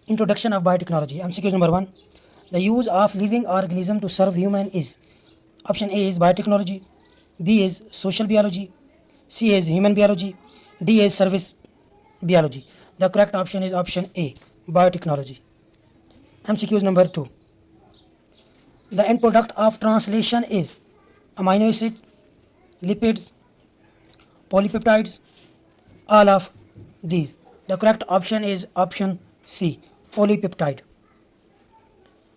Introduction of biotechnology. MCQ number 1. The use of living organism to serve human is option A is biotechnology, B is social biology, C is human biology, D is service biology. The correct option is option A, biotechnology. MCQ number 2. The end product of translation is amino acid, lipids, polypeptides, all of these. The correct option is option C, polypeptide.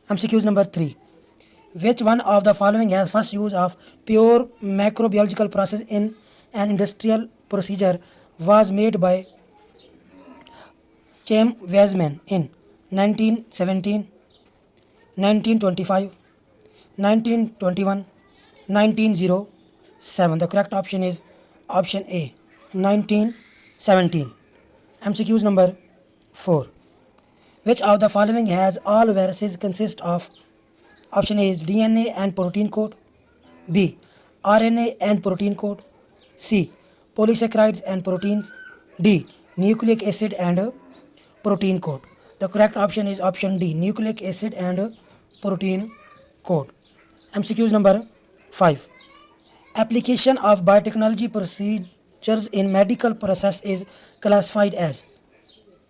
MCQ number 3. Which one of the following has first use of pure macrobiological process in an industrial procedure was made by Chaim Weizmann in 1917, 1925, 1921, 1907. The correct option is option A, 1917. MCQs number 4. Which of the following has all viruses consist of option A is DNA and protein code, B RNA and protein code, C polysaccharides and proteins, D nucleic acid and protein code. The correct option is option D, nucleic acid and protein code. MCQs number 5. Application of biotechnology procedures in medical process is classified as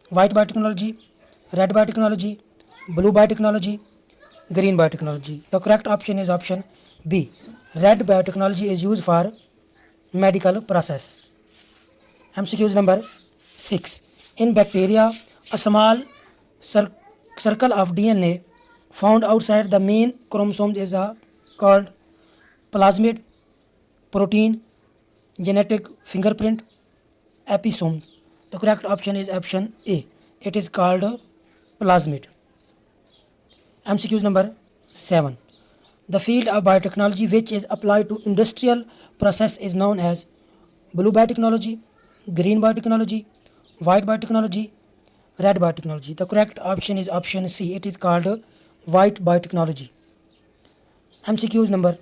white biotechnology, red biotechnology, blue biotechnology, green biotechnology. The correct option is option B. Red biotechnology is used for medical process. MCQs number 6. In bacteria, a small circle of DNA found outside the main chromosomes is called plasmid, protein, genetic fingerprint, episomes. The correct option is option A. It is called plasmid. MCQs number 7. The field of biotechnology which is applied to industrial process is known as blue biotechnology, green biotechnology, white biotechnology, red biotechnology. The correct option is option C. It is called white biotechnology. MCQs number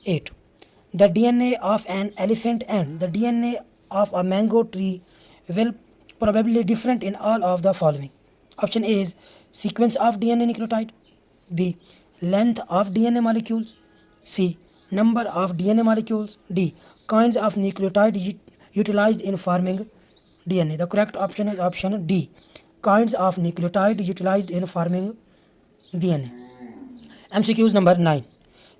8. The DNA of an elephant and the DNA of a mango tree will probably different in all of the following. Option A is sequence of DNA nucleotide, B length of DNA molecules, C number of DNA molecules, D kinds of nucleotide utilized in forming DNA. The correct option is option D, kinds of nucleotide utilized in forming DNA. MCQs number 9.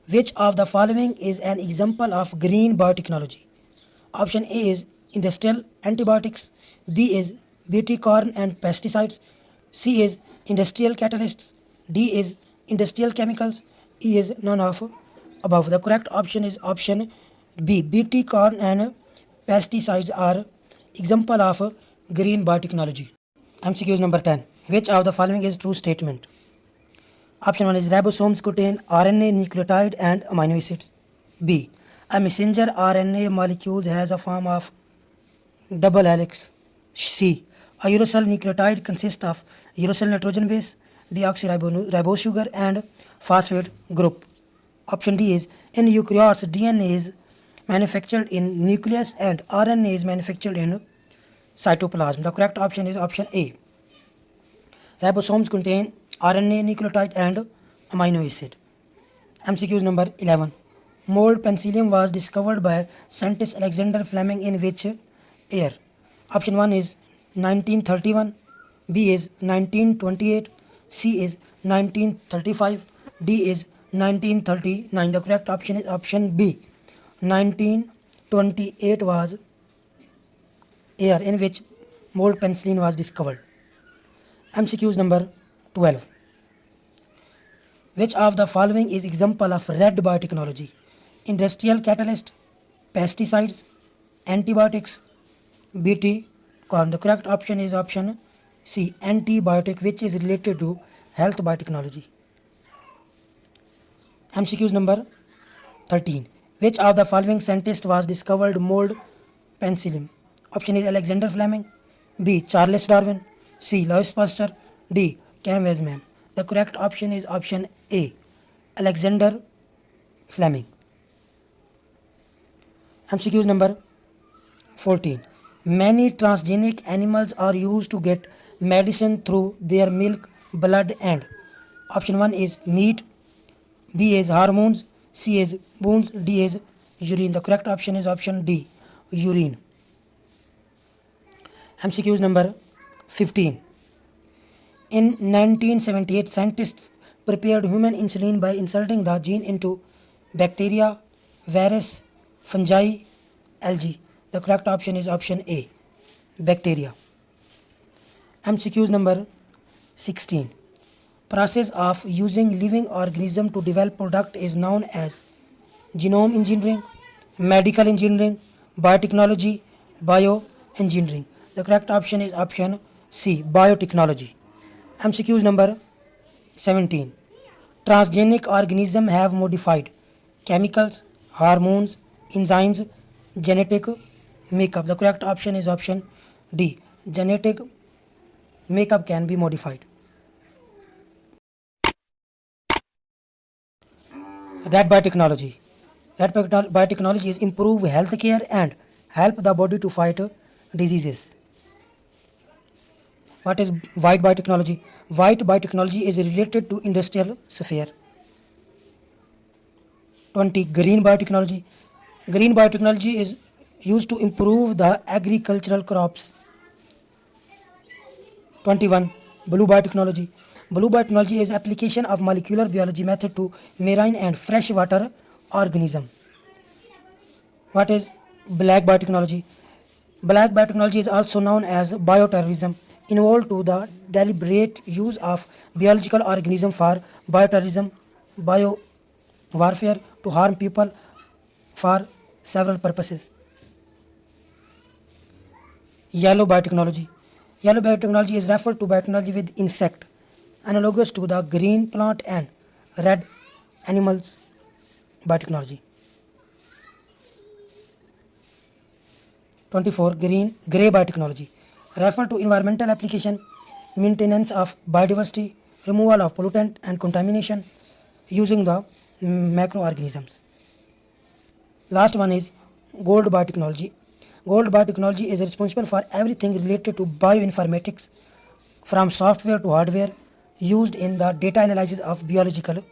Which of the following is an example of green biotechnology? Option A is industrial antibiotics, B is Bt corn and pesticides, C is industrial catalysts, D is industrial chemicals, E is none of above. The correct option is option B. Bt corn and pesticides are example of green biotechnology. MCQs number 10. Which of the following is true statement? Option 1 is ribosomes contain RNA nucleotide and amino acids. B. A messenger RNA molecule has a form of double helix. C. A uracil nucleotide consists of uracil nitrogen base, deoxyribose sugar and phosphate group. Option D is in eukaryotes DNA is manufactured in nucleus and RNA is manufactured in cytoplasm. The correct option is option A. Ribosomes contain RNA nucleotide and amino acid. MCQs number 11. Mold penicillium was discovered by scientist Alexander Fleming in which year? Option 1 is 1931, B is 1928, C is 1935, D is 1939. The correct option is option B. 1928 was year in which mold penicillin was discovered. MCQs number 12. Which of the following is example of red biotechnology? Industrial catalyst, pesticides, antibiotics, Bt corn. The correct option is option C, antibiotic, which is related to health biotechnology. MCQs number 13. Which of the following scientist was discovered mold penicillium? Option is Alexander Fleming, B. Charles Darwin, C. Louis Pasteur, D. Chaim Weizmann. The correct option is option A, Alexander Fleming. MCQs number 14. Many transgenic animals are used to get medicine through their milk blood, and option 1 is meat, B is hormones, C is bones, D is urine. The correct option is option D, urine. MCQs number 15. In 1978, scientists prepared human insulin by inserting the gene into bacteria, virus, fungi, algae. The correct option is option A, bacteria. MCQs number 16. Process of using living organism to develop product is known as genome engineering, medical engineering, biotechnology, bioengineering. The correct option is option C, biotechnology. MCQs number 17. Transgenic organisms have modified chemicals, hormones, enzymes, genetic makeup. The correct option is option D, genetic makeup can be modified. Rat biotechnology. Rat biotechnology is improve healthcare and help the body to fight diseases. What is white biotechnology? White biotechnology is related to industrial sphere. 20. Green biotechnology. Green biotechnology is used to improve the agricultural crops. 21. Blue biotechnology. Blue biotechnology is application of molecular biology method to marine and freshwater organism. What is black biotechnology? Black biotechnology is also known as bioterrorism, involved to the deliberate use of biological organism for bioterrorism, bio warfare to harm people for several purposes. Yellow biotechnology. Yellow biotechnology is referred to biotechnology with insect, analogous to the green plant and red animals biotechnology. 24. Grey biotechnology. Refer to environmental application, maintenance of biodiversity, removal of pollutant and contamination using the microorganisms. Last one is gold biotechnology. Gold biotechnology is responsible for everything related to bioinformatics, from software to hardware, used in the data analysis of biological